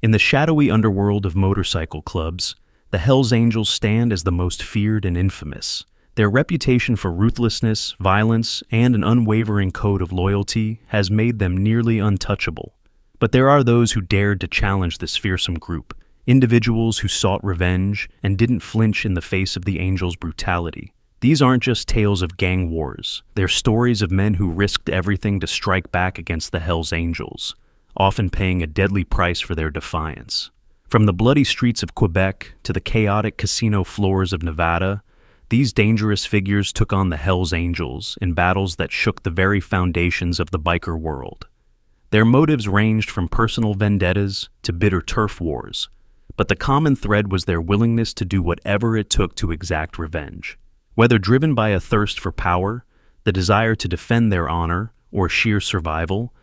In the shadowy underworld of motorcycle clubs, the Hells Angels stand as the most feared and infamous. Their reputation for ruthlessness, violence, and an unwavering code of loyalty has made them nearly untouchable. But there are those who dared to challenge this fearsome group, individuals who sought revenge and didn't flinch in the face of the Angels' brutality. These aren't just tales of gang wars, they're stories of men who risked everything to strike back against the Hells Angels, often paying a deadly price for their defiance. From the bloody streets of Quebec to the chaotic casino floors of Nevada, these dangerous figures took on the Hells Angels in battles that shook the very foundations of the biker world. Their motives ranged from personal vendettas to bitter turf wars, but the common thread was their willingness to do whatever it took to exact revenge. Whether driven by a thirst for power, the desire to defend their honor, or sheer survival,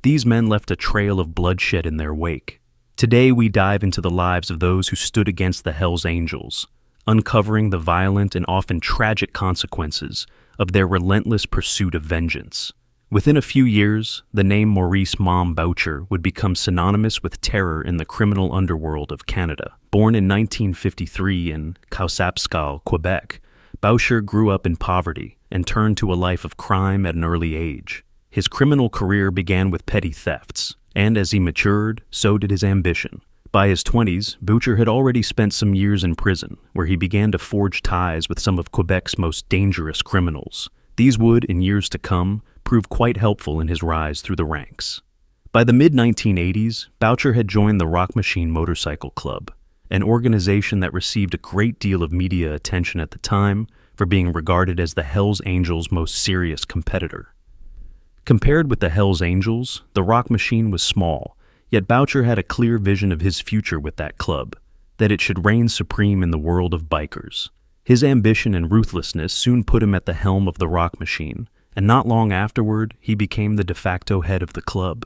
these men left a trail of bloodshed in their wake. Today we dive into the lives of those who stood against the Hells Angels, uncovering the violent and often tragic consequences of their relentless pursuit of vengeance. Within a few years, the name Maurice "Mom" Boucher would become synonymous with terror in the criminal underworld of Canada. Born in 1953 in Kausapskal, Quebec, Boucher grew up in poverty and turned to a life of crime at an early age. His criminal career began with petty thefts, and as he matured, so did his ambition. By his 20s, Boucher had already spent some years in prison, where he began to forge ties with some of Quebec's most dangerous criminals. These would, in years to come, prove quite helpful in his rise through the ranks. By the mid-1980s, Boucher had joined the Rock Machine Motorcycle Club, an organization that received a great deal of media attention at the time for being regarded as the Hells Angels' most serious competitor. Compared with the Hells Angels, the Rock Machine was small, yet Boucher had a clear vision of his future with that club, that it should reign supreme in the world of bikers. His ambition and ruthlessness soon put him at the helm of the Rock Machine, and not long afterward, he became the de facto head of the club.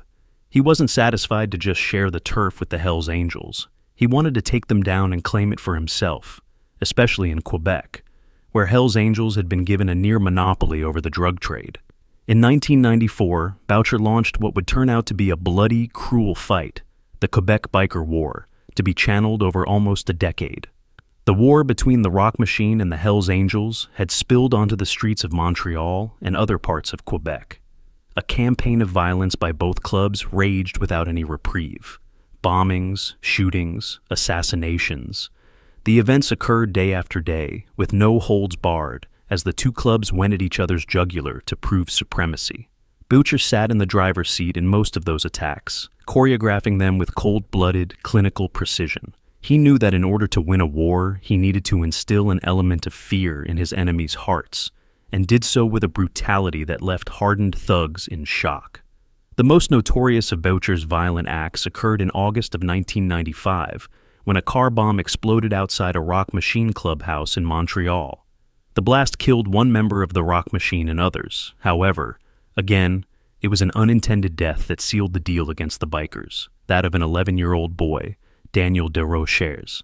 He wasn't satisfied to just share the turf with the Hells Angels. He wanted to take them down and claim it for himself, especially in Quebec, where Hells Angels had been given a near monopoly over the drug trade. In 1994, Boucher launched what would turn out to be a bloody, cruel fight, the Quebec Biker War, to be channeled over almost a decade. The war between the Rock Machine and the Hells Angels had spilled onto the streets of Montreal and other parts of Quebec. A campaign of violence by both clubs raged without any reprieve. Bombings, shootings, assassinations. The events occurred day after day, with no holds barred, as the two clubs went at each other's jugular to prove supremacy. Boucher sat in the driver's seat in most of those attacks, choreographing them with cold-blooded, clinical precision. He knew that in order to win a war, he needed to instill an element of fear in his enemies' hearts, and did so with a brutality that left hardened thugs in shock. The most notorious of Boucher's violent acts occurred in August of 1995, when a car bomb exploded outside a Rock Machine clubhouse in Montreal. The blast killed one member of the Rock Machine and others. However, again, it was an unintended death that sealed the deal against the bikers, that of an 11-year-old boy, Daniel Desrochers.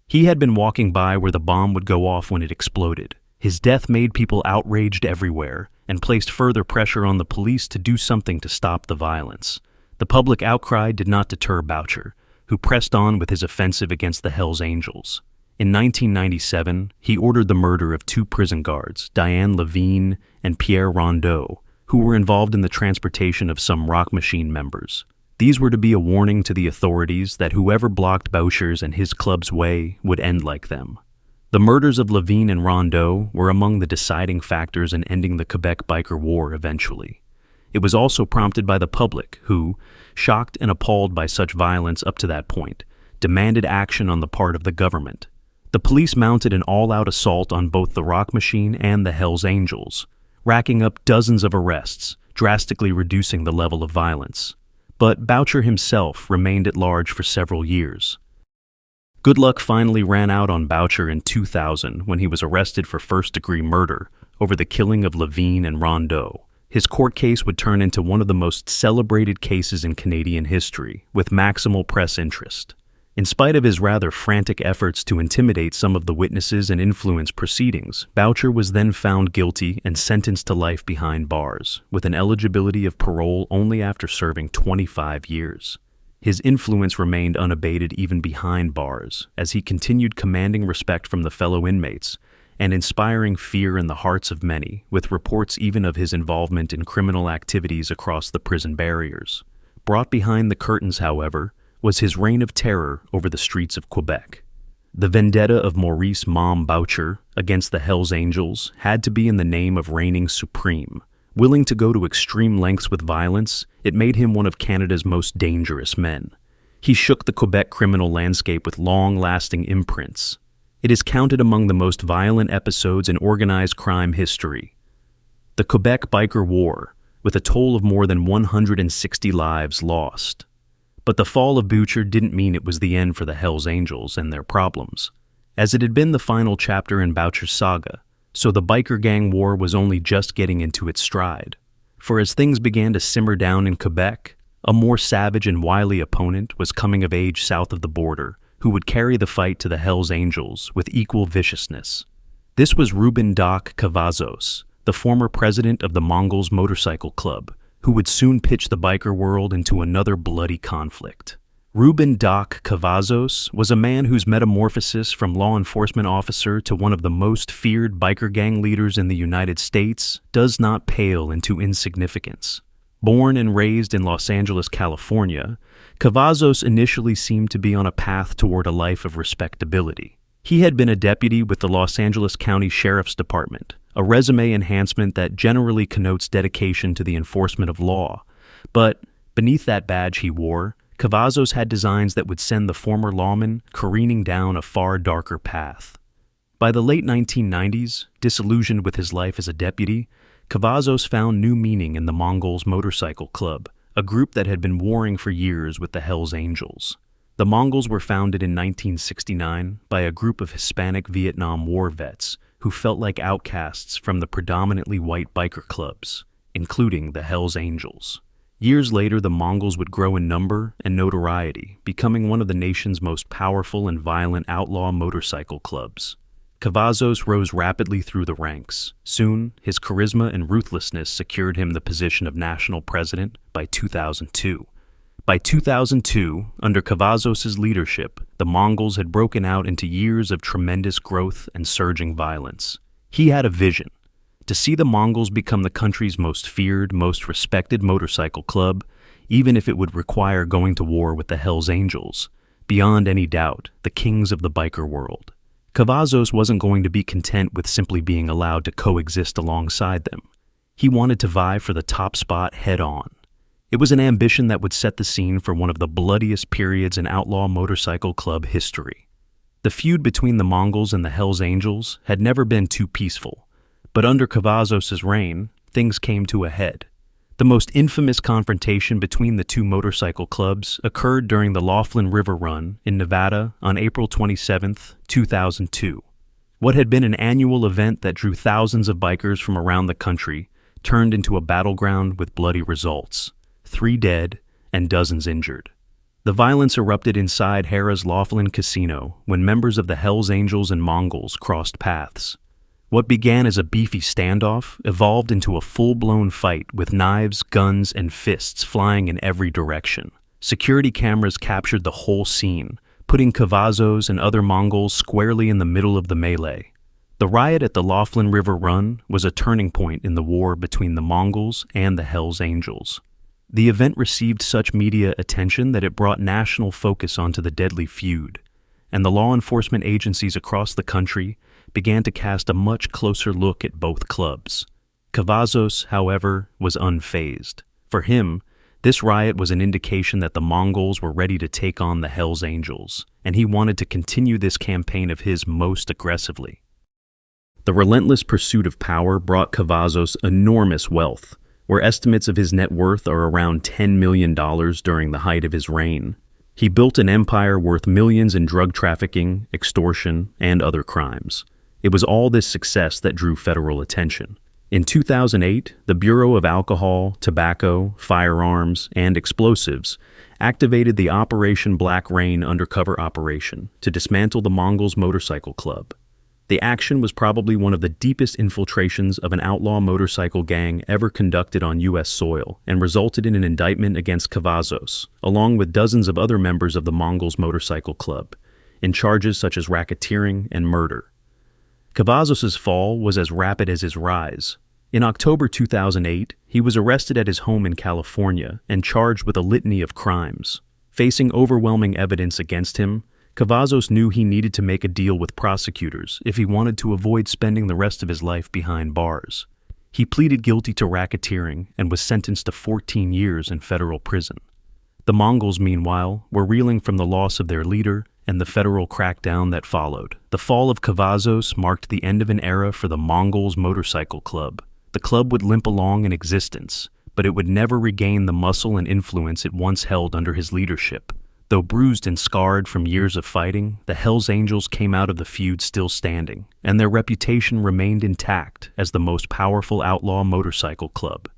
He had been walking by where the bomb would go off when it exploded. His death made people outraged everywhere and placed further pressure on the police to do something to stop the violence. The public outcry did not deter Boucher, who pressed on with his offensive against the Hells Angels. In 1997, he ordered the murder of two prison guards, Diane Levine and Pierre Rondeau, who were involved in the transportation of some Rock Machine members. These were to be a warning to the authorities that whoever blocked Boucher's and his club's way would end like them. The murders of Levine and Rondeau were among the deciding factors in ending the Quebec Biker War eventually. It was also prompted by the public who, shocked and appalled by such violence up to that point, demanded action on the part of the government. The police mounted an all-out assault on both the Rock Machine and the Hells Angels, racking up dozens of arrests, drastically reducing the level of violence. But Boucher himself remained at large for several years. Good luck finally ran out on Boucher in 2000 when he was arrested for first-degree murder over the killing of Levine and Rondeau. His court case would turn into one of the most celebrated cases in Canadian history, with maximal press interest. In spite of his rather frantic efforts to intimidate some of the witnesses and influence proceedings, Boucher was then found guilty and sentenced to life behind bars, with an eligibility of parole only after serving 25 years. His influence remained unabated even behind bars, as he continued commanding respect from the fellow inmates and inspiring fear in the hearts of many, with reports even of his involvement in criminal activities across the prison barriers. Brought behind the curtains, however, was his reign of terror over the streets of Quebec. The vendetta of Maurice "Mom" Boucher against the Hells Angels had to be in the name of reigning supreme. Willing to go to extreme lengths with violence, it made him one of Canada's most dangerous men. He shook the Quebec criminal landscape with long-lasting imprints. It is counted among the most violent episodes in organized crime history. The Quebec Biker War, with a toll of more than 160 lives lost. But the fall of Boucher didn't mean it was the end for the Hells Angels and their problems, as it had been the final chapter in Boucher's saga. So the biker gang war was only just getting into its stride. For as things began to simmer down in Quebec, a more savage and wily opponent was coming of age south of the border, who would carry the fight to the Hells Angels with equal viciousness. This was Ruben Doc Cavazos, the former president of the Mongols Motorcycle Club, who would soon pitch the biker world into another bloody conflict. Ruben Doc Cavazos was a man whose metamorphosis from law enforcement officer to one of the most feared biker gang leaders in the United States does not pale into insignificance. Born and raised in Los Angeles, California, Cavazos initially seemed to be on a path toward a life of respectability. He had been a deputy with the Los Angeles County Sheriff's Department, a resume enhancement that generally connotes dedication to the enforcement of law. But beneath that badge he wore, Cavazos had designs that would send the former lawman careening down a far darker path. By the late 1990s, disillusioned with his life as a deputy, Cavazos found new meaning in the Mongols Motorcycle Club, a group that had been warring for years with the Hells Angels. The Mongols were founded in 1969 by a group of Hispanic Vietnam War vets who felt like outcasts from the predominantly white biker clubs, including the Hells Angels. Years later, the Mongols would grow in number and notoriety, becoming one of the nation's most powerful and violent outlaw motorcycle clubs. Cavazos rose rapidly through the ranks. Soon, his charisma and ruthlessness secured him the position of national president by 2002. By 2002, under Cavazos' leadership, the Mongols had broken out into years of tremendous growth and surging violence. He had a vision: to see the Mongols become the country's most feared, most respected motorcycle club, even if it would require going to war with the Hells Angels, beyond any doubt, the kings of the biker world. Cavazos wasn't going to be content with simply being allowed to coexist alongside them. He wanted to vie for the top spot head-on. It was an ambition that would set the scene for one of the bloodiest periods in outlaw motorcycle club history. The feud between the Mongols and the Hells Angels had never been too peaceful, but under Cavazos' reign, things came to a head. The most infamous confrontation between the two motorcycle clubs occurred during the Laughlin River Run in Nevada on April 27, 2002. What had been an annual event that drew thousands of bikers from around the country turned into a battleground with bloody results. 3 dead and dozens injured. The violence erupted inside Harrah's Laughlin Casino when members of the Hells Angels and Mongols crossed paths. What began as a beefy standoff evolved into a full-blown fight with knives, guns, and fists flying in every direction. Security cameras captured the whole scene, putting Cavazos and other Mongols squarely in the middle of the melee. The riot at the Laughlin River Run was a turning point in the war between the Mongols and the Hells Angels. The event received such media attention that it brought national focus onto the deadly feud, and the law enforcement agencies across the country began to cast a much closer look at both clubs. Cavazos, however, was unfazed. For him, this riot was an indication that the Mongols were ready to take on the Hells Angels, and he wanted to continue this campaign of his most aggressively. The relentless pursuit of power brought Cavazos enormous wealth, where estimates of his net worth are around $10 million during the height of his reign. He built an empire worth millions in drug trafficking, extortion, and other crimes. It was all this success that drew federal attention. In 2008, the Bureau of Alcohol, Tobacco, Firearms, and Explosives activated the Operation Black Rain undercover operation to dismantle the Mongols Motorcycle Club. The action was probably one of the deepest infiltrations of an outlaw motorcycle gang ever conducted on U.S. soil and resulted in an indictment against Cavazos, along with dozens of other members of the Mongols Motorcycle Club, in charges such as racketeering and murder. Cavazos' fall was as rapid as his rise. In October 2008, he was arrested at his home in California and charged with a litany of crimes. Facing overwhelming evidence against him, Cavazos knew he needed to make a deal with prosecutors if he wanted to avoid spending the rest of his life behind bars. He pleaded guilty to racketeering and was sentenced to 14 years in federal prison. The Mongols, meanwhile, were reeling from the loss of their leader and the federal crackdown that followed. The fall of Cavazos marked the end of an era for the Mongols Motorcycle Club. The club would limp along in existence, but it would never regain the muscle and influence it once held under his leadership. Though bruised and scarred from years of fighting, the Hells Angels came out of the feud still standing, and their reputation remained intact as the most powerful outlaw motorcycle club